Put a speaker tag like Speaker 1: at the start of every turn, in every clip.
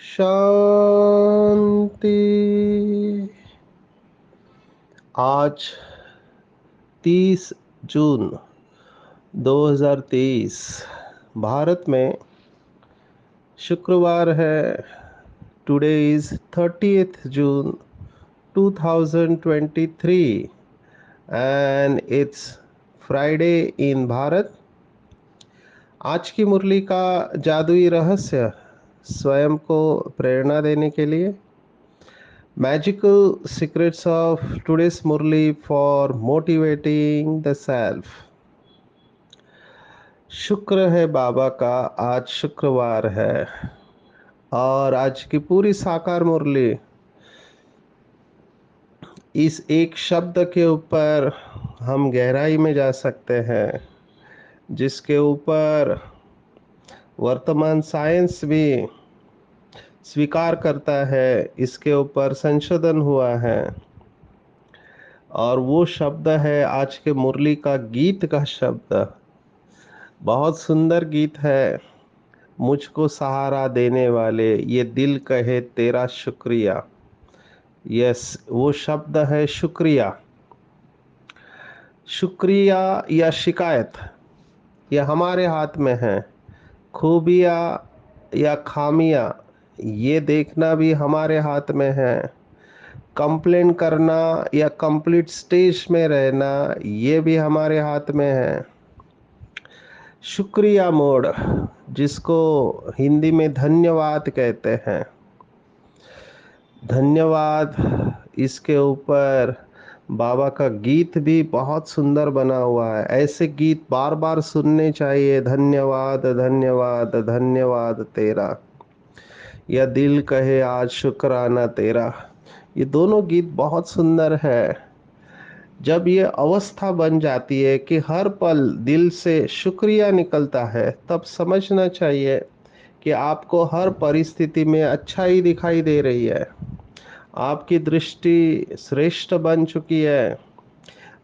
Speaker 1: शांति। आज 30 जून 2023 भारत में शुक्रवार है। Today is 30th June 2023 and it's Friday in Bharat. आज की मुरली का जादुई रहस्य स्वयं को प्रेरणा देने के लिए Magical secrets of today's Murli for motivating the self। शुक्र है बाबा का, आज शुक्रवार है और आज की पूरी साकार मुरली इस एक शब्द के ऊपर हम गहराई में जा सकते हैं, जिसके ऊपर वर्तमान साइंस भी स्वीकार करता है, इसके ऊपर संशोधन हुआ है और वो शब्द है आज के मुरली का गीत का शब्द। बहुत सुंदर गीत है। मुझको सहारा देने वाले ये दिल कहे तेरा शुक्रिया। यस, वो शब्द है शुक्रिया। शुक्रिया या शिकायत, ये हमारे हाथ में है। खूबियाँ या खामियाँ, ये देखना भी हमारे हाथ में है। कंप्लेन करना या कंप्लीट स्टेज में रहना, ये भी हमारे हाथ में है। शुक्रिया मोड, जिसको हिंदी में धन्यवाद कहते हैं। धन्यवाद, इसके ऊपर बाबा का गीत भी बहुत सुंदर बना हुआ है। ऐसे गीत बार बार सुनने चाहिए। धन्यवाद धन्यवाद धन्यवाद तेरा, या दिल कहे आज शुक्राना तेरा, ये दोनों गीत बहुत सुंदर है। जब ये अवस्था बन जाती है कि हर पल दिल से शुक्रिया निकलता है, तब समझना चाहिए कि आपको हर परिस्थिति में अच्छाई दिखाई दे रही है। आपकी दृष्टि श्रेष्ठ बन चुकी है।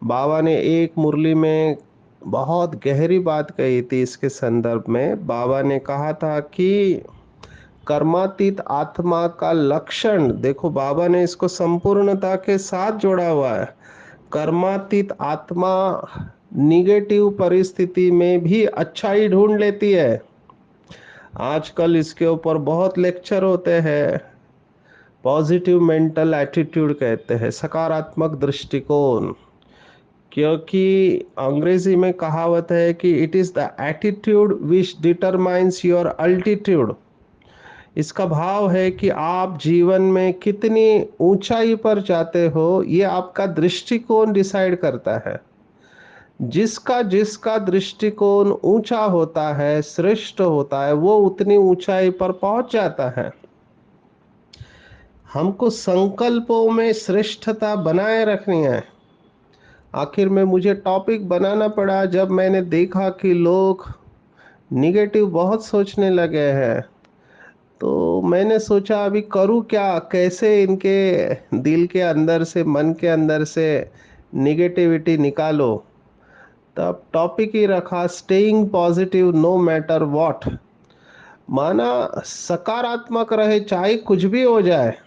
Speaker 1: बाबा ने एक मुरली में बहुत गहरी बात कही थी। इसके संदर्भ में बाबा ने कहा था कि कर्मातीत आत्मा का लक्षण देखो, बाबा ने इसको संपूर्णता के साथ जोड़ा हुआ है। कर्मातीत आत्मा निगेटिव परिस्थिति में भी अच्छाई ढूंढ लेती है। आजकल इसके ऊपर बहुत लेक्चर होते हैं। पॉजिटिव मेंटल एटीट्यूड कहते हैं, सकारात्मक दृष्टिकोण। क्योंकि अंग्रेजी में कहावत है कि it is the attitude which determines your altitude. इसका भाव है कि आप जीवन में कितनी ऊंचाई पर जाते हो, ये आपका दृष्टिकोण डिसाइड करता है। जिसका जिसका दृष्टिकोण ऊंचा होता है, श्रेष्ठ होता है, वो उतनी ऊंचाई पर पहुंच जाता है। हमको संकल्पों में श्रेष्ठता बनाए रखनी है। आखिर में मुझे टॉपिक बनाना पड़ा जब मैंने देखा कि लोग निगेटिव बहुत सोचने लगे हैं। तो मैंने सोचा अभी करूँ क्या, कैसे इनके दिल के अंदर से, मन के अंदर से निगेटिविटी निकालो। तब टॉपिक ही रखा staying positive no matter what. माना सकारात्मक रहे चाहे कुछ भी हो जाए,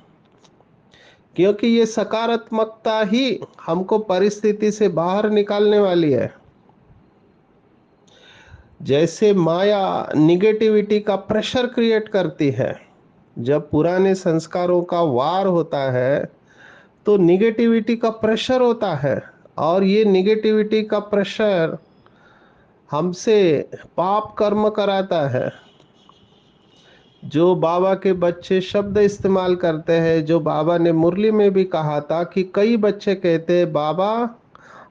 Speaker 1: क्योंकि ये सकारात्मकता ही हमको परिस्थिति से बाहर निकालने वाली है। जैसे माया निगेटिविटी का प्रेशर क्रिएट करती है। जब पुराने संस्कारों का वार होता है तो निगेटिविटी का प्रेशर होता है, और ये निगेटिविटी का प्रेशर हमसे पाप कर्म कराता है। जो बाबा के बच्चे शब्द इस्तेमाल करते हैं, जो बाबा ने मुरली में भी कहा था कि कई बच्चे कहते हैं बाबा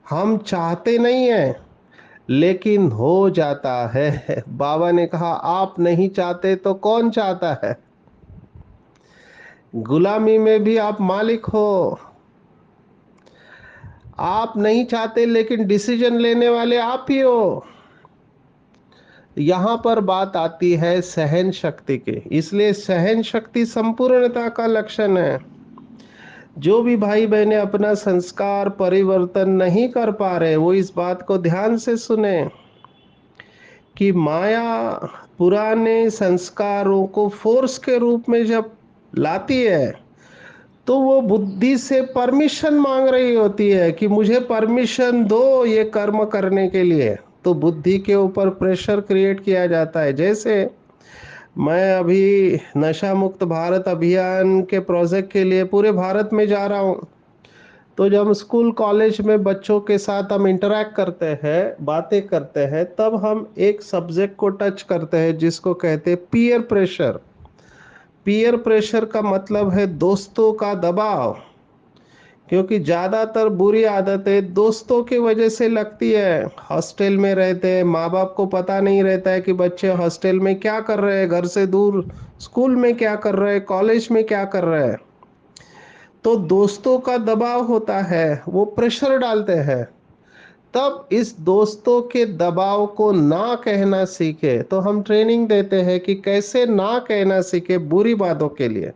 Speaker 1: हम चाहते नहीं हैं, लेकिन हो जाता है। बाबा ने कहा आप नहीं चाहते तो कौन चाहता है? गुलामी में भी आप मालिक हो। आप नहीं चाहते लेकिन डिसीजन लेने वाले आप ही हो। यहाँ पर बात आती है सहन शक्ति की, इसलिए सहन शक्ति संपूर्णता का लक्षण है। जो भी भाई बहनें अपना संस्कार परिवर्तन नहीं कर पा रहे, वो इस बात को ध्यान से सुने कि माया पुराने संस्कारों को फोर्स के रूप में जब लाती है, तो वो बुद्धि से परमिशन मांग रही होती है कि मुझे परमिशन दो ये कर्म करने के लिए। तो बुद्धि के ऊपर प्रेशर क्रिएट किया जाता है। जैसे मैं अभी नशा मुक्त भारत अभियान के प्रोजेक्ट के लिए पूरे भारत में जा रहा हूँ। तो जब स्कूल कॉलेज में बच्चों के साथ हम इंटरेक्ट करते हैं, बातें करते हैं, तब हम एक सब्जेक्ट को टच करते हैं जिसको कहते हैं पीयर प्रेशर। पीयर प्रेशर का मतलब है दोस्तों का दबाव, क्योंकि ज़्यादातर बुरी आदतें दोस्तों की वजह से लगती है। हॉस्टल में रहते हैं, माँ बाप को पता नहीं रहता है कि बच्चे हॉस्टल में क्या कर रहे हैं, घर से दूर स्कूल में क्या कर रहे हैं, कॉलेज में क्या कर रहे हैं। तो दोस्तों का दबाव होता है, वो प्रेशर डालते हैं। तब इस दोस्तों के दबाव को ना कहना सीखे। तो हम ट्रेनिंग देते हैं कि कैसे ना कहना सीखे बुरी बातों के लिए।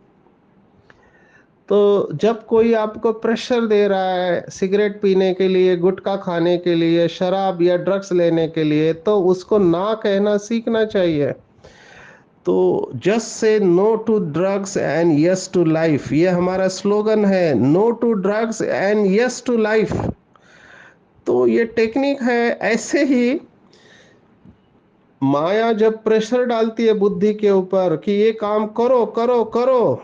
Speaker 1: तो जब कोई आपको प्रेशर दे रहा है सिगरेट पीने के लिए, गुटखा खाने के लिए, शराब या ड्रग्स लेने के लिए, तो उसको ना कहना सीखना चाहिए। तो just say no to drugs and yes to life, ये हमारा स्लोगन है, no to drugs and yes to life. तो ये टेक्निक है। ऐसे ही माया जब प्रेशर डालती है बुद्धि के ऊपर कि ये काम करो करो करो,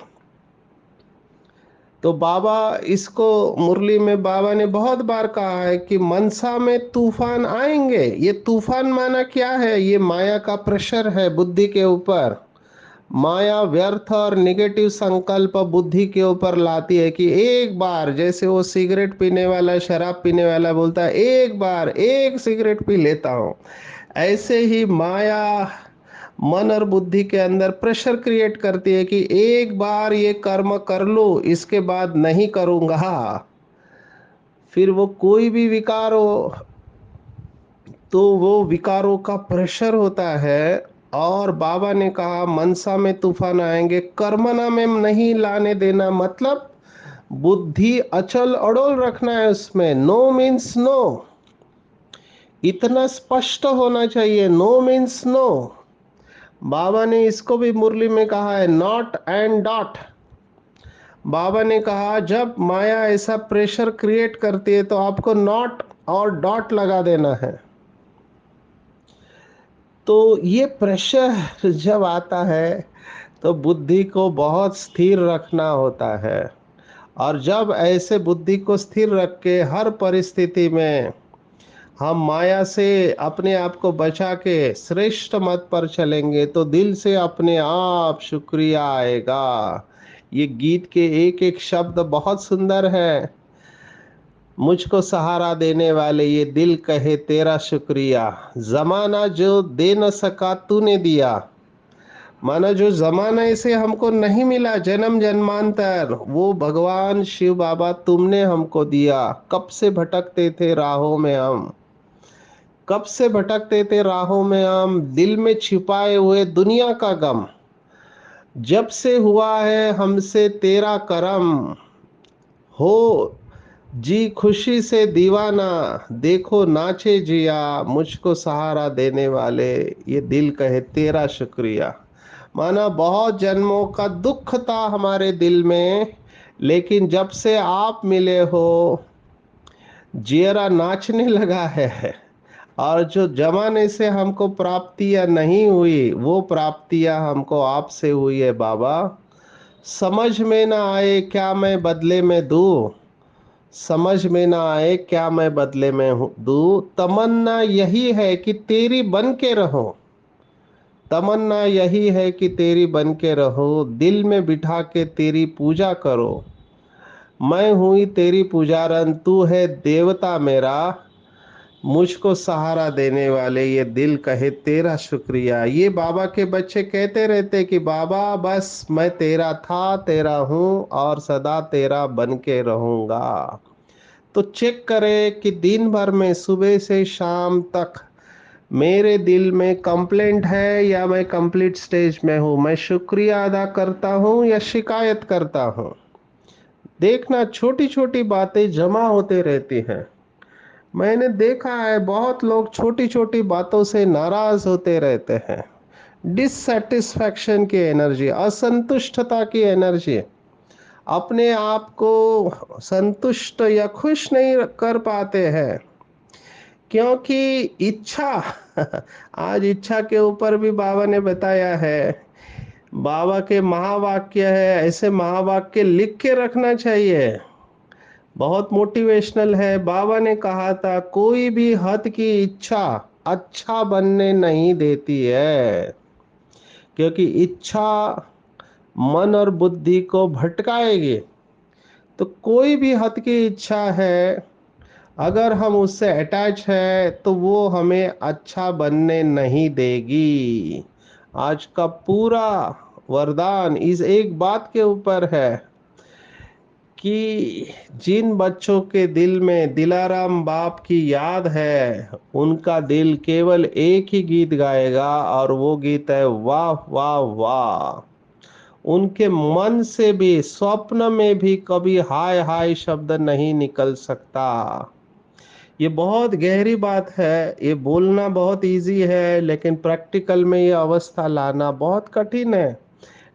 Speaker 1: तो बाबा इसको मुरली में बाबा ने बहुत बार कहा है कि मनसा में तूफान आएंगे। ये तूफान माना क्या है? ये माया का प्रेशर है बुद्धि के ऊपर। माया व्यर्थ और निगेटिव संकल्प बुद्धि के ऊपर लाती है कि एक बार, जैसे वो सिगरेट पीने वाला, शराब पीने वाला बोलता है एक बार एक सिगरेट पी लेता हूँ, ऐसे ही माया मन और बुद्धि के अंदर प्रेशर क्रिएट करती है कि एक बार ये कर्म कर लो, इसके बाद नहीं करूँगा। फिर वो कोई भी विकार हो, तो वो विकारों का प्रेशर होता है। और बाबा ने कहा मनसा में तूफान आएंगे, कर्मना में नहीं लाने देना। मतलब बुद्धि अचल अड़ोल रखना है उसमें। नो मीन्स नो, इतना स्पष्ट होना चाहिए। No means no. बाबा ने इसको भी मुरली में कहा है, नॉट एंड डॉट। बाबा ने कहा जब माया ऐसा प्रेशर क्रिएट करती है तो आपको नॉट और डॉट लगा देना है। तो ये प्रेशर जब आता है तो बुद्धि को बहुत स्थिर रखना होता है। और जब ऐसे बुद्धि को स्थिर रख के हर परिस्थिति में हम माया से अपने आप को बचा के श्रेष्ठ मत पर चलेंगे, तो दिल से अपने आप शुक्रिया आएगा। ये गीत के एक एक शब्द बहुत सुंदर है। मुझको सहारा देने वाले ये दिल कहे तेरा शुक्रिया, जमाना जो दे न सका तूने दिया। माना जो जमाना इसे हमको नहीं मिला जन्म जन्मांतर, वो भगवान शिव बाबा तुमने हमको दिया। कब से भटकते थे राहों में हम, कब से भटकते थे राहों में हम, दिल में छिपाए हुए दुनिया का गम। जब से हुआ है हमसे तेरा करम, हो जी खुशी से दीवाना, देखो नाचे जिया, मुझको सहारा देने वाले ये दिल कहे तेरा शुक्रिया। माना बहुत जन्मों का दुख था हमारे दिल में, लेकिन जब से आप मिले हो जियरा नाचने लगा है। और जो जमाने से हमको प्राप्तियां नहीं हुई, वो प्राप्तियां हमको आपसे हुई है बाबा। समझ में ना आए क्या मैं बदले में दूं, समझ में ना आए क्या मैं बदले में दूं, तमन्ना यही है कि तेरी बन के रहो। तमन्ना यही है कि तेरी बन के रहो, दिल में बिठा के तेरी पूजा करो। मैं हुई तेरी पुजारन, तू है देवता मेरा, मुझको सहारा देने वाले ये दिल कहे तेरा शुक्रिया। ये बाबा के बच्चे कहते रहते कि बाबा बस मैं तेरा था, तेरा हूँ और सदा तेरा बन के रहूँगा। तो चेक करें कि दिन भर में सुबह से शाम तक मेरे दिल में कंप्लेंट है या मैं कंप्लीट स्टेज में हूँ, मैं शुक्रिया अदा करता हूँ या शिकायत करता हूँ। देखना छोटी छोटी बातें जमा होते रहती हैं। मैंने देखा है बहुत लोग छोटी छोटी बातों से नाराज होते रहते हैं। डिससेटिस्फैक्शन की एनर्जी, असंतुष्टता की एनर्जी, अपने आप को संतुष्ट या खुश नहीं कर पाते हैं, क्योंकि इच्छा आज इच्छा के ऊपर भी बाबा ने बताया है। बाबा के महावाक्य है, ऐसे महावाक्य लिख के रखना चाहिए, बहुत मोटिवेशनल है। बाबा ने कहा था कोई भी हद की इच्छा अच्छा बनने नहीं देती है, क्योंकि इच्छा मन और बुद्धि को भटकाएगी। तो कोई भी हद की इच्छा है, अगर हम उससे अटैच है तो वो हमें अच्छा बनने नहीं देगी। आज का पूरा वरदान इस एक बात के ऊपर है कि जिन बच्चों के दिल में दिलाराम बाप की याद है, उनका दिल केवल एक ही गीत गाएगा और वो गीत है वाह वाह वाह। उनके मन से भी स्वप्न में भी कभी हाय हाय शब्द नहीं निकल सकता। ये बहुत गहरी बात है। ये बोलना बहुत इजी है, लेकिन प्रैक्टिकल में ये अवस्था लाना बहुत कठिन है।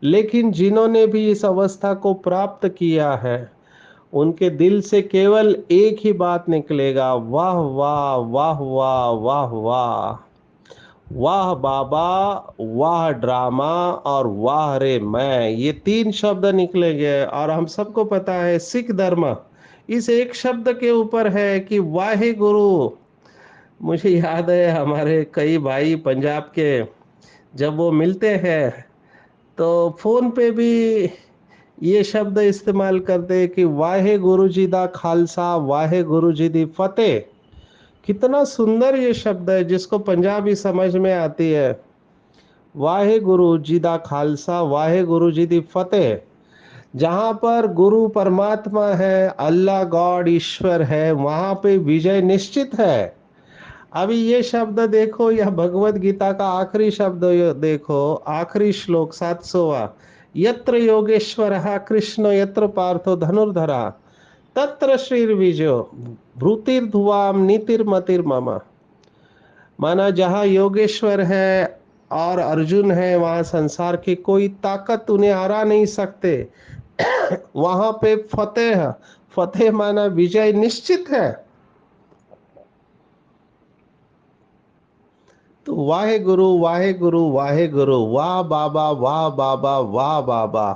Speaker 1: लेकिन जिन्होंने भी इस अवस्था को प्राप्त किया है, उनके दिल से केवल एक ही बात निकलेगा, वाह वाह वाह वाह वाह वाह। वाह बाबा, वाह ड्रामा और वाह रे मैं, ये तीन शब्द निकलेंगे। और हम सबको पता है सिख धर्म इस एक शब्द के ऊपर है कि वाहे गुरु। मुझे याद है हमारे कई भाई पंजाब के, जब वो मिलते हैं तो फोन पे भी ये शब्द इस्तेमाल करते हैं कि वाहे गुरु जी दा खालसा, वाहे गुरु जी दी फतेह। कितना सुंदर ये शब्द है जिसको पंजाबी समझ में आती है। वाहे गुरु जी दा खालसा, वाहे गुरु जी दी फतेह। जहाँ पर गुरु परमात्मा है, अल्लाह गॉड ईश्वर है, वहां पे विजय निश्चित है। अभी ये शब्द देखो, यह भगवत गीता का आखिरी शब्द देखो, आखिरी श्लोक 700वां, यत्र योगेश्वरः कृष्ण यत्र पार्थो धनुर्धरा तत्र श्रीर्विजयो भ्रूतिर्धुवाम नीतिर्मतिर्मम। माना जहाँ योगेश्वर है और अर्जुन है, वहां संसार की कोई ताकत उन्हें हरा नहीं सकते। वहां पे फतेह, फतेह माना विजय निश्चित है। तो वाहे गुरु वाहे गुरु वाहे गुरु, वाह बाबा वाह बाबा वाह बाबा,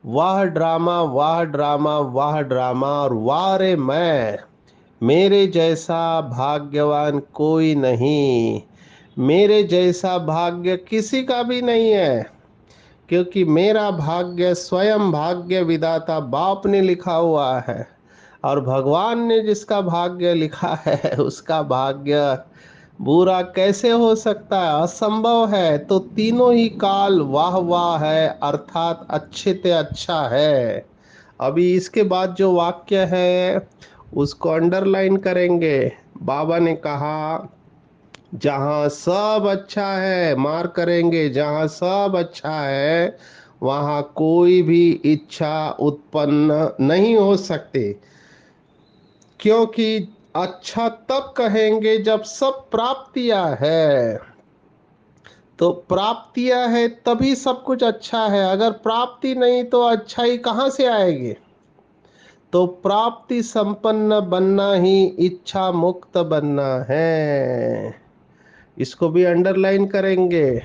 Speaker 1: वाह ड्रामा वाह ड्रामा वाह ड्रामा और वाह रे मैं। मेरे जैसा भाग्यवान कोई नहीं, मेरे जैसा भाग्य किसी का भी नहीं है, क्योंकि मेरा भाग्य स्वयं भाग्य विधाता बाप ने लिखा हुआ है। और भगवान ने जिसका भाग्य लिखा है उसका भाग्य बुरा कैसे हो सकता है, असंभव है। तो तीनों ही काल वाह वाह है, अर्थात अच्छे से अच्छा है। अभी इसके बाद जो वाक्य है उसको अंडरलाइन करेंगे। बाबा ने कहा जहाँ सब अच्छा है, मार करेंगे, जहाँ सब अच्छा है वहाँ कोई भी इच्छा उत्पन्न नहीं हो सकती, क्योंकि अच्छा तब कहेंगे जब सब प्राप्तियां है। तो प्राप्तियां है तभी सब कुछ अच्छा है, अगर प्राप्ति नहीं तो अच्छाई कहाँ से आएगी। तो प्राप्ति संपन्न बनना ही इच्छा मुक्त बनना है। इसको भी अंडरलाइन करेंगे।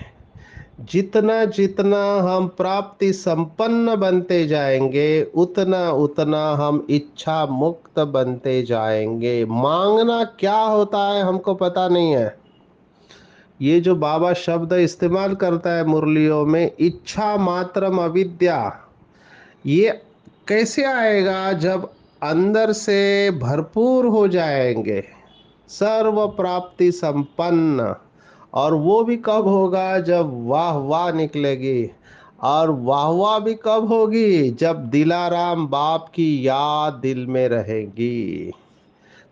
Speaker 1: जितना जितना हम प्राप्ति संपन्न बनते जाएंगे, उतना उतना हम इच्छा मुक्त बनते जाएंगे। मांगना क्या होता है हमको पता नहीं है। ये जो बाबा शब्द इस्तेमाल करता है मुरलियों में, इच्छा मात्रम अविद्या, ये कैसे आएगा जब अंदर से भरपूर हो जाएंगे। सर्व प्राप्ति संपन्न। और वो भी कब होगा, जब वाह वाह निकलेगी। और वाह वाह भी कब होगी, जब दिलाराम बाप की याद दिल में रहेगी।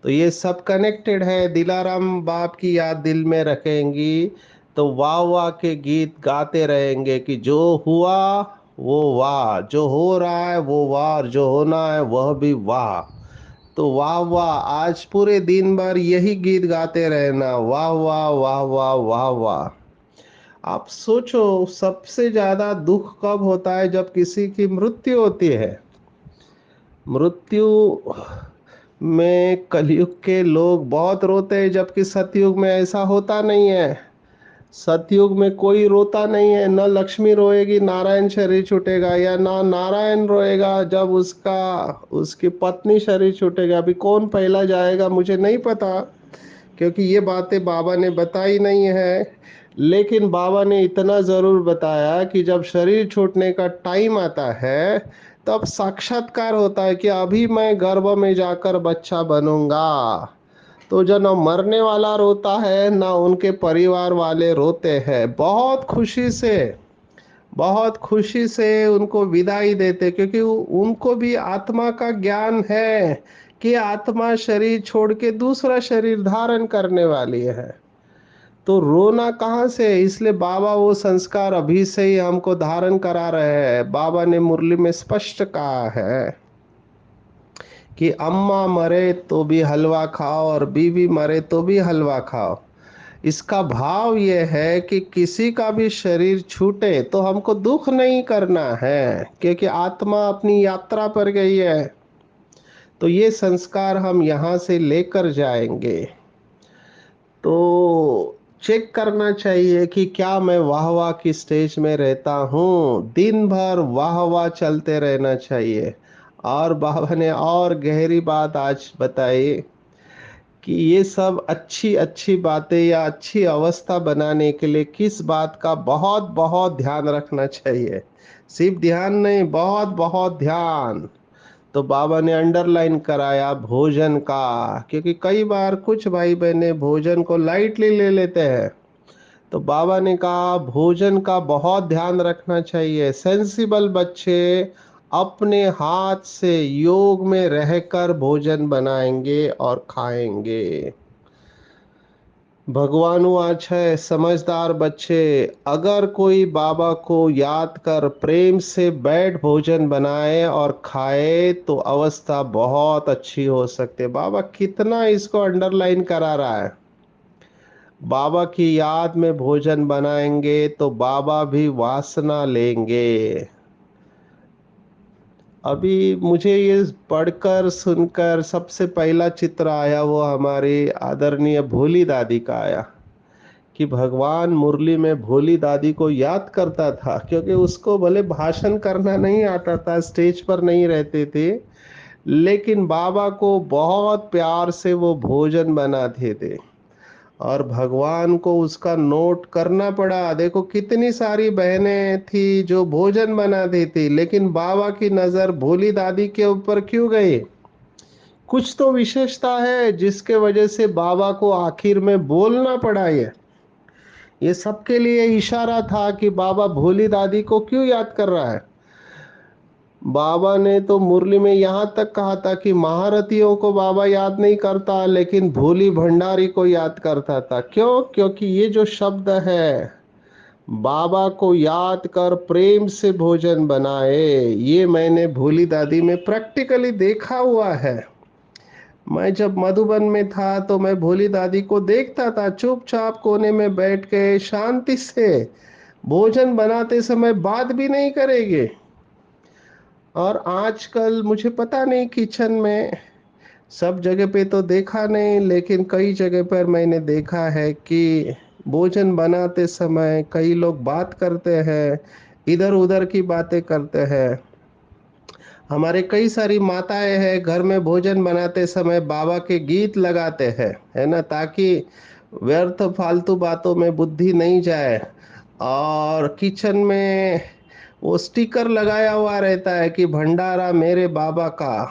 Speaker 1: तो ये सब कनेक्टेड है। दिलाराम बाप की याद दिल में रखेंगी तो वाह वाह के गीत गाते रहेंगे कि जो हुआ वो वाह, जो हो रहा है वो वाह, और जो होना है वह भी वाह। तो वाह वाह आज पूरे दिन भर यही गीत गाते रहना, वाह वाह वाह वाह वाह वाह। आप सोचो, सबसे ज्यादा दुख कब होता है, जब किसी की मृत्यु होती है। मृत्यु में कलयुग के लोग बहुत रोते हैं, जबकि सतयुग में ऐसा होता नहीं है। सतयुग में कोई रोता नहीं है, न लक्ष्मी रोएगी नारायण शरीर छूटेगा, या ना नारायण रोएगा जब उसका उसकी पत्नी शरीर छूटेगा। अभी कौन पहला जाएगा मुझे नहीं पता, क्योंकि ये बातें बाबा ने बताई नहीं है। लेकिन बाबा ने इतना ज़रूर बताया कि जब शरीर छूटने का टाइम आता है, तब साक्षात्कार होता है कि अभी मैं गर्भ में जाकर बच्चा बनूंगा। तो जो न मरने वाला रोता है, ना उनके परिवार वाले रोते हैं, बहुत खुशी से, बहुत खुशी से उनको विदाई देते, क्योंकि उनको भी आत्मा का ज्ञान है कि आत्मा शरीर छोड़ के दूसरा शरीर धारण करने वाली है। तो रोना कहाँ से, इसलिए बाबा वो संस्कार अभी से ही हमको धारण करा रहे हैं। बाबा ने मुरली में स्पष्ट कहा है कि अम्मा मरे तो भी हलवा खाओ और बीवी मरे तो भी हलवा खाओ। इसका भाव यह है कि किसी का भी शरीर छूटे तो हमको दुख नहीं करना है, क्योंकि आत्मा अपनी यात्रा पर गई है। तो ये संस्कार हम यहाँ से लेकर जाएंगे। तो चेक करना चाहिए कि क्या मैं वाह वाह की स्टेज में रहता हूँ। दिन भर वाह वाह चलते रहना चाहिए। और बाबा ने और गहरी बात आज बताई कि ये सब अच्छी अच्छी बातें या अच्छी अवस्था बनाने के लिए किस बात का बहुत बहुत ध्यान रखना चाहिए। सिर्फ ध्यान नहीं, बहुत बहुत ध्यान। तो बाबा ने अंडरलाइन कराया भोजन का, क्योंकि कई बार कुछ भाई बहने भोजन को लाइटली ले लेते हैं। तो बाबा ने कहा भोजन का बहुत ध्यान रखना चाहिए। सेंसिबल बच्चे अपने हाथ से योग में रहकर भोजन बनाएंगे और खाएंगे। भगवानु आज है समझदार बच्चे, अगर कोई बाबा को याद कर प्रेम से बैठ भोजन बनाए और खाए तो अवस्था बहुत अच्छी हो सकती है। बाबा कितना इसको अंडरलाइन करा रहा है। बाबा की याद में भोजन बनाएंगे तो बाबा भी वासना लेंगे। अभी मुझे ये पढ़कर सुनकर सबसे पहला चित्र आया वो हमारी आदरणीय भोली दादी का आया, कि भगवान मुरली में भोली दादी को याद करता था, क्योंकि उसको भले भाषण करना नहीं आता था, स्टेज पर नहीं रहते थे, लेकिन बाबा को बहुत प्यार से वो भोजन बनाते थे। और भगवान को उसका नोट करना पड़ा। देखो कितनी सारी बहनें थी जो भोजन बनाती थी, लेकिन बाबा की नज़र भोली दादी के ऊपर क्यों गई। कुछ तो विशेषता है जिसके वजह से बाबा को आखिर में बोलना पड़ा। ये सबके लिए इशारा था कि बाबा भोली दादी को क्यों याद कर रहा है। बाबा ने तो मुरली में यहाँ तक कहा था कि महारथियों को बाबा याद नहीं करता, लेकिन भोली भंडारी को याद करता था। क्यों? क्योंकि ये जो शब्द है, बाबा को याद कर प्रेम से भोजन बनाए, ये मैंने भोली दादी में प्रैक्टिकली देखा हुआ है। मैं जब मधुबन में था तो मैं भोली दादी को देखता था, चुपचाप कोने में बैठ के शांति से भोजन बनाते समय बात भी नहीं करेंगे। और आजकल मुझे पता नहीं, किचन में सब जगह पे तो देखा नहीं, लेकिन कई जगह पर मैंने देखा है कि भोजन बनाते समय कई लोग बात करते हैं, इधर उधर की बातें करते हैं। हमारे कई सारी माताएं हैं घर में भोजन बनाते समय बाबा के गीत लगाते हैं, है ना, ताकि व्यर्थ फालतू बातों में बुद्धि नहीं जाए। और किचन में वो स्टिकर लगाया हुआ रहता है कि भंडारा मेरे बाबा का।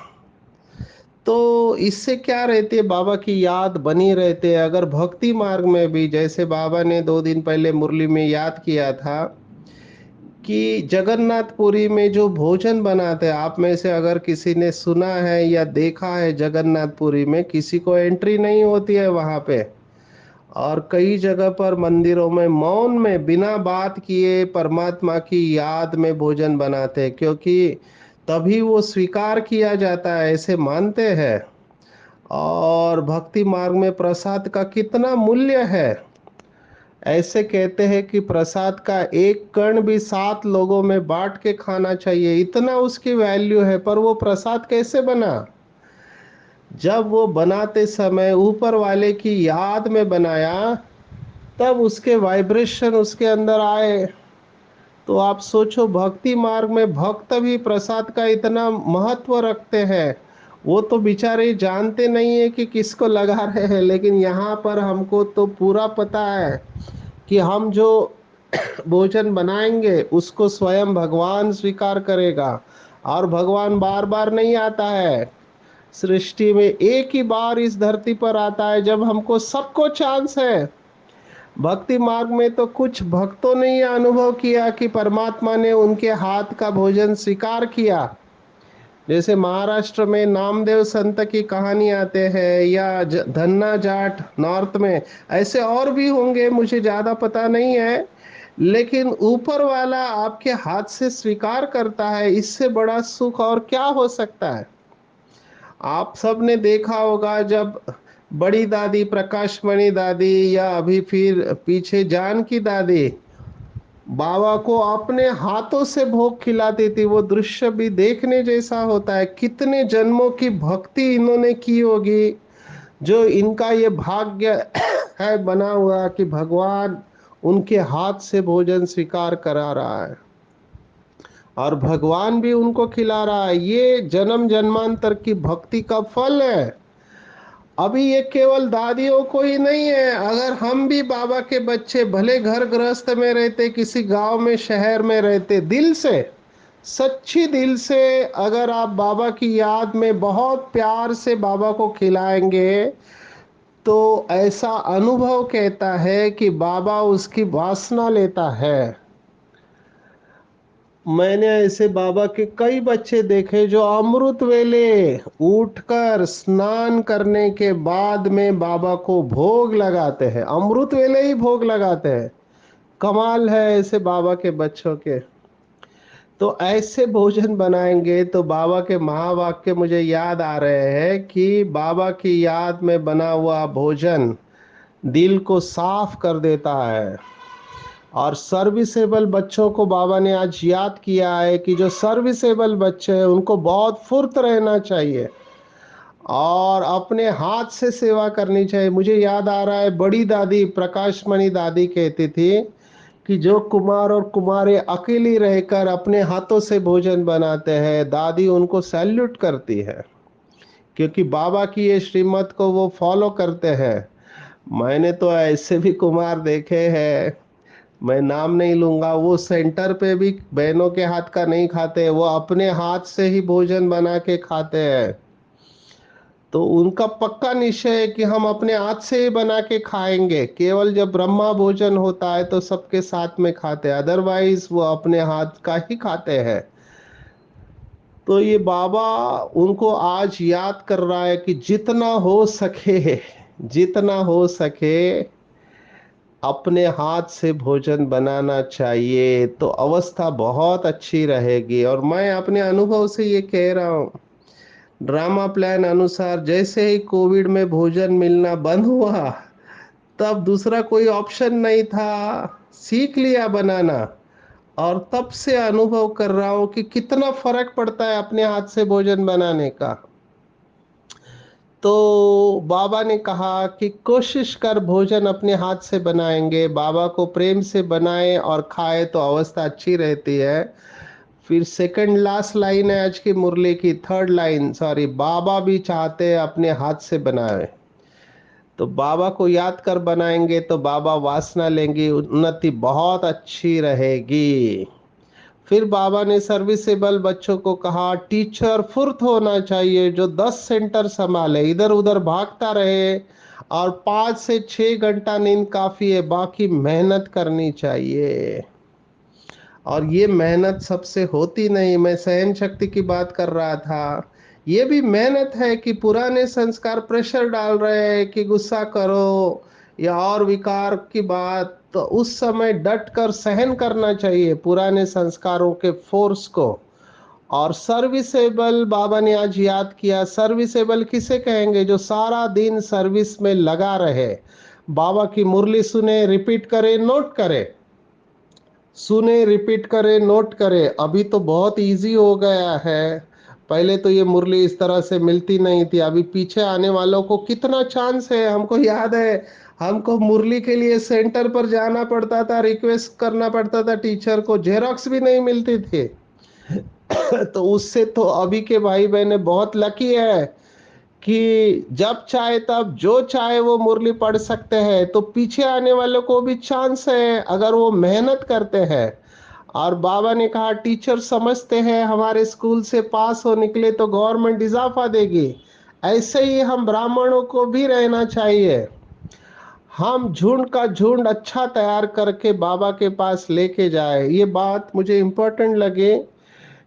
Speaker 1: तो इससे क्या रहती है, बाबा की याद बनी रहती है। अगर भक्ति मार्ग में भी, जैसे बाबा ने 2 दिन पहले मुरली में याद किया था कि जगन्नाथपुरी में जो भोजन बनाते हैं, आप में से अगर किसी ने सुना है या देखा है, जगन्नाथपुरी में किसी को एंट्री नहीं होती है वहाँ पे। और कई जगह पर मंदिरों में मौन में बिना बात किए परमात्मा की याद में भोजन बनाते हैं, क्योंकि तभी वो स्वीकार किया जाता है, ऐसे मानते हैं। और भक्ति मार्ग में प्रसाद का कितना मूल्य है। ऐसे कहते हैं कि प्रसाद का एक कण भी 7 लोगों में बांट के खाना चाहिए, इतना उसकी वैल्यू है। पर वो प्रसाद कैसे बना? जब वो बनाते समय ऊपर वाले की याद में बनाया, तब उसके वाइब्रेशन उसके अंदर आए। तो आप सोचो, भक्ति मार्ग में भक्त भी प्रसाद का इतना महत्व रखते हैं। वो तो बेचारे जानते नहीं है कि किसको लगा रहे हैं, लेकिन यहाँ पर हमको तो पूरा पता है कि हम जो भोजन बनाएंगे उसको स्वयं भगवान स्वीकार करेगा। और भगवान बार बार नहीं आता है, सृष्टि में एक ही बार इस धरती पर आता है, जब हमको सबको चांस है। भक्ति मार्ग में तो कुछ भक्तों ने यह अनुभव किया कि परमात्मा ने उनके हाथ का भोजन स्वीकार किया। जैसे महाराष्ट्र में नामदेव संत की कहानी आते हैं, या धन्ना जाट नॉर्थ में, ऐसे और भी होंगे, मुझे ज्यादा पता नहीं है। लेकिन ऊपर वाला आपके हाथ से स्वीकार करता है, इससे बड़ा सुख और क्या हो सकता है। आप सब ने देखा होगा, जब बड़ी दादी प्रकाशमणि दादी, या अभी फिर पीछे जानकी दादी बाबा को अपने हाथों से भोग खिलाती थी, वो दृश्य भी देखने जैसा होता है। कितने जन्मों की भक्ति इन्होंने की होगी, जो इनका ये भाग्य है बना हुआ कि भगवान उनके हाथ से भोजन स्वीकार करा रहा है, और भगवान भी उनको खिला रहा है। ये जन्म जन्मांतर की भक्ति का फल है। अभी ये केवल दादियों को ही नहीं है, अगर हम भी बाबा के बच्चे, भले घर गृहस्थ में रहते, किसी गांव में शहर में रहते, दिल से, सच्ची दिल से अगर आप बाबा की याद में बहुत प्यार से बाबा को खिलाएंगे, तो ऐसा अनुभव कहता है कि बाबा उसकी वासना लेता है। मैंने ऐसे बाबा के कई बच्चे देखे जो अमृत वेले उठकर स्नान करने के बाद में बाबा को भोग लगाते हैं, अमृत वेले ही भोग लगाते हैं। कमाल है ऐसे बाबा के बच्चों के। तो ऐसे भोजन बनाएंगे तो बाबा के महावाक्य मुझे याद आ रहे हैं कि बाबा की याद में बना हुआ भोजन दिल को साफ कर देता है। और सर्विसेबल बच्चों को बाबा ने आज याद किया है कि जो सर्विसेबल बच्चे हैं उनको बहुत फुर्त रहना चाहिए और अपने हाथ से सेवा करनी चाहिए। मुझे याद आ रहा है, बड़ी दादी प्रकाशमणि दादी कहती थी कि जो कुमार और कुमारी अकेली रहकर अपने हाथों से भोजन बनाते हैं, दादी उनको सैल्यूट करती है, क्योंकि बाबा की ये श्रीमत को वो फॉलो करते हैं। मैंने तो ऐसे भी कुमार देखे हैं, मैं नाम नहीं लूंगा, वो सेंटर पे भी बहनों के हाथ का नहीं खाते, वो अपने हाथ से ही भोजन बना के खाते हैं। तो उनका पक्का निश्चय है कि हम अपने हाथ से ही बना के खाएंगे। केवल जब ब्रह्मा भोजन होता है तो सबके साथ में खाते हैं, अदरवाइज वो अपने हाथ का ही खाते हैं। तो ये बाबा उनको आज याद कर रहा है कि जितना हो सके, जितना हो सके अपने हाथ से भोजन बनाना चाहिए, तो अवस्था बहुत अच्छी रहेगी। और मैं अपने अनुभव से ये कह रहा हूँ, ड्रामा प्लान अनुसार जैसे ही कोविड में भोजन मिलना बंद हुआ, तब दूसरा कोई ऑप्शन नहीं था, सीख लिया बनाना। और तब से अनुभव कर रहा हूँ कि कितना फर्क पड़ता है अपने हाथ से भोजन बनाने का। तो बाबा ने कहा कि कोशिश कर भोजन अपने हाथ से बनाएंगे, बाबा को प्रेम से बनाए और खाए तो अवस्था अच्छी रहती है। फिर सेकंड लास्ट लाइन है आज की मुरली की, थर्ड लाइन सॉरी, बाबा भी चाहते हैं अपने हाथ से बनाए। तो बाबा को याद कर बनाएंगे तो बाबा वासना लेंगे, उन्नति बहुत अच्छी रहेगी। फिर बाबा ने सर्विसेबल बच्चों को कहा टीचर फुर्त होना चाहिए जो 10 सेंटर संभाले, इधर उधर भागता रहे, और 5 से 6 घंटा नींद काफी है, बाकी मेहनत करनी चाहिए। और ये मेहनत सबसे होती नहीं, मैं सहन शक्ति की बात कर रहा था। ये भी मेहनत है कि पुराने संस्कार प्रेशर डाल रहे हैं कि गुस्सा करो या और विकार की बात, तो उस समय डट कर सहन करना चाहिए पुराने संस्कारों के फोर्स को। और सर्विसेबल बाबा ने आज याद किया, सर्विसेबल किसे कहेंगे? जो सारा दिन सर्विस में लगा रहे, बाबा की मुरली सुने, रिपीट करे, नोट करे, सुने, रिपीट करे, नोट करे। अभी तो बहुत इजी हो गया है, पहले तो ये मुरली इस तरह से मिलती नहीं थी। अभी पीछे आने वालों को कितना चांस है। हमको याद है, हमको मुरली के लिए सेंटर पर जाना पड़ता था, रिक्वेस्ट करना पड़ता था टीचर को, जेरॉक्स भी नहीं मिलती थी। तो उससे तो अभी के भाई बहने बहुत लकी है कि जब चाहे तब जो चाहे वो मुरली पढ़ सकते हैं। तो पीछे आने वालों को भी चांस है अगर वो मेहनत करते हैं। और बाबा ने कहा टीचर समझते हैं हमारे स्कूल से पास हो निकले तो गवर्नमेंट इजाफा देगी, ऐसे ही हम ब्राह्मणों को भी रहना चाहिए। हम झुंड का झुंड अच्छा तैयार करके बाबा के पास लेके जाए। ये बात मुझे इम्पोर्टेंट लगे।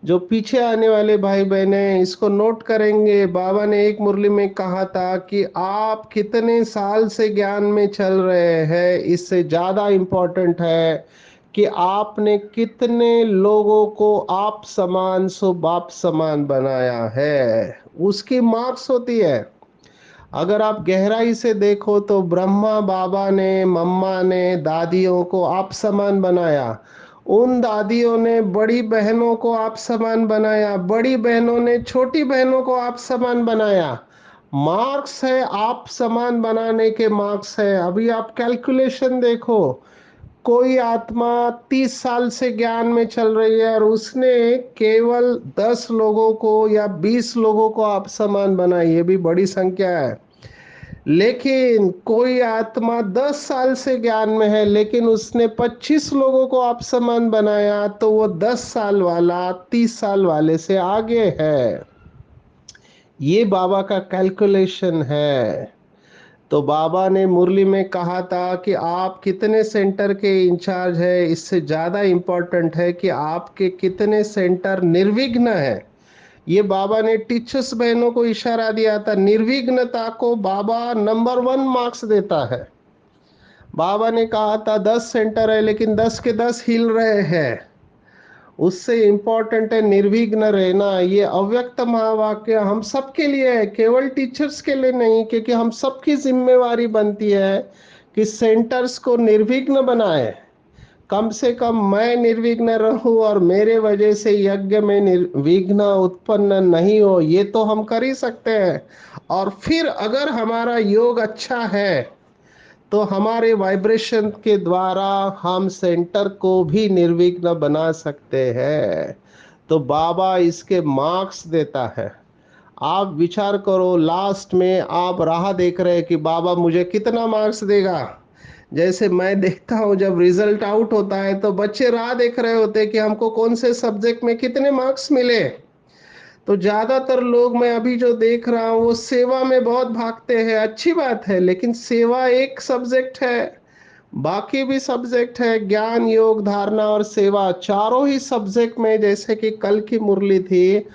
Speaker 1: जो पीछे आने वाले भाई बहने इसको नोट करेंगे, बाबा ने एक मुरली में कहा था कि आप कितने साल से ज्ञान में चल रहे हैं, इससे ज्यादा इम्पोर्टेंट है कि आपने कितने लोगों को आप समान सो बाप समान बनाया है, उसकी मार्क्स होती है। अगर आप गहराई से देखो तो ब्रह्मा बाबा ने, मम्मा ने दादियों को आप समान बनाया, उन दादियों ने बड़ी बहनों को आप समान बनाया, बड़ी बहनों ने छोटी बहनों को आप समान बनाया। मार्क्स है, आप समान बनाने के मार्क्स है। अभी आप कैलकुलेशन देखो, कोई आत्मा 30 साल से ज्ञान में चल रही है और उसने केवल 10 लोगों को या 20 लोगों को आप समान बनाई, ये भी बड़ी संख्या है। लेकिन कोई आत्मा 10 साल से ज्ञान में है लेकिन उसने 25 लोगों को आप समान बनाया, तो वो 10 साल वाला 30 साल वाले से आगे है। ये बाबा का कैलकुलेशन है। तो बाबा ने मुरली में कहा था कि आप कितने सेंटर के इंचार्ज है, इससे ज्यादा इंपॉर्टेंट है कि आपके कितने सेंटर निर्विघ्न है। ये बाबा ने टीचर्स बहनों को इशारा दिया था, निर्विघ्नता को बाबा नंबर 1 मार्क्स देता है। बाबा ने कहा था 10 सेंटर है लेकिन 10 के 10 हिल रहे हैं, उससे इंपॉर्टेंट है निर्विघ्न रहना। ये अव्यक्त महावाक्य हम सबके लिए है, केवल टीचर्स के लिए नहीं, क्योंकि हम सबकी जिम्मेवारी बनती है कि सेंटर्स को निर्विघ्न बनाए। कम से कम मैं निर्विघ्न रहूं और मेरे वजह से यज्ञ में निर्विघ्न उत्पन्न नहीं हो, ये तो हम कर ही सकते हैं। और फिर अगर हमारा योग अच्छा है तो हमारे वाइब्रेशन के द्वारा हम सेंटर को भी निर्विघ्न बना सकते हैं। तो बाबा इसके मार्क्स देता है। आप विचार करो, लास्ट में आप राह देख रहे हैं कि बाबा मुझे कितना मार्क्स देगा। जैसे मैं देखता हूँ जब रिजल्ट आउट होता है तो बच्चे राह देख रहे होते हैं कि हमको कौन से सब्जेक्ट में कितने मार्क्स मिले। तो ज्यादातर लोग मैं अभी जो देख रहा हूँ वो सेवा में बहुत भागते हैं, अच्छी बात है, लेकिन सेवा एक सब्जेक्ट है, बाकी भी सब्जेक्ट है, ज्ञान योग धारणा और सेवा, चारों ही सब्जेक्ट में जैसे कि कल की मुरली थी,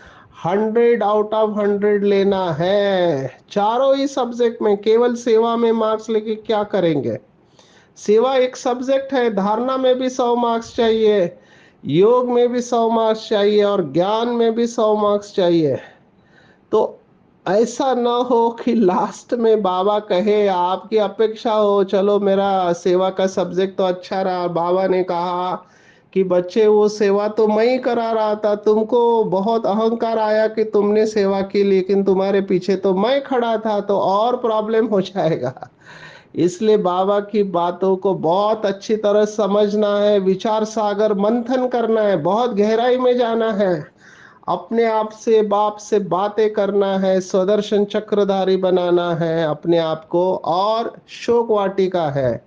Speaker 1: 100 आउट ऑफ 100 लेना है चारों ही सब्जेक्ट में। केवल सेवा में मार्क्स लेके क्या करेंगे? सेवा एक सब्जेक्ट है, धारणा में भी 100 मार्क्स चाहिए, योग में भी 100 मार्क्स चाहिए और ज्ञान में भी 100 मार्क्स चाहिए। तो ऐसा ना हो कि लास्ट में बाबा कहे आपकी अपेक्षा हो, चलो मेरा सेवा का सब्जेक्ट तो अच्छा रहा, बाबा ने कहा कि बच्चे वो सेवा तो मैं ही करा रहा था, तुमको बहुत अहंकार आया कि तुमने सेवा की लेकिन तुम्हारे पीछे तो मैं खड़ा था, तो और प्रॉब्लम हो जाएगा। इसलिए बाबा की बातों को बहुत अच्छी तरह समझना है, विचार सागर मंथन करना है, बहुत गहराई में जाना है, अपने आप से बाप से बातें करना है, स्वदर्शन चक्रधारी बनाना है अपने आप को। और शोक वाटिका है,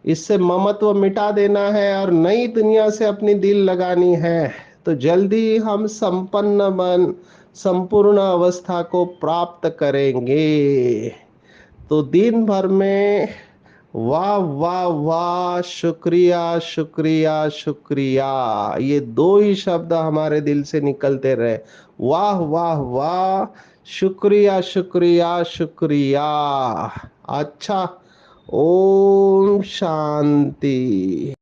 Speaker 1: इससे ममत्व मिटा देना है और नई दुनिया से अपनी दिल लगानी है, तो जल्दी हम संपन्न बन संपूर्ण अवस्था को प्राप्त करेंगे। तो दिन भर में वाह वाह वाह, शुक्रिया शुक्रिया शुक्रिया, ये दो ही शब्द हमारे दिल से निकलते रहे। वाह वाह वाह, शुक्रिया शुक्रिया शुक्रिया। अच्छा, ओम शांति।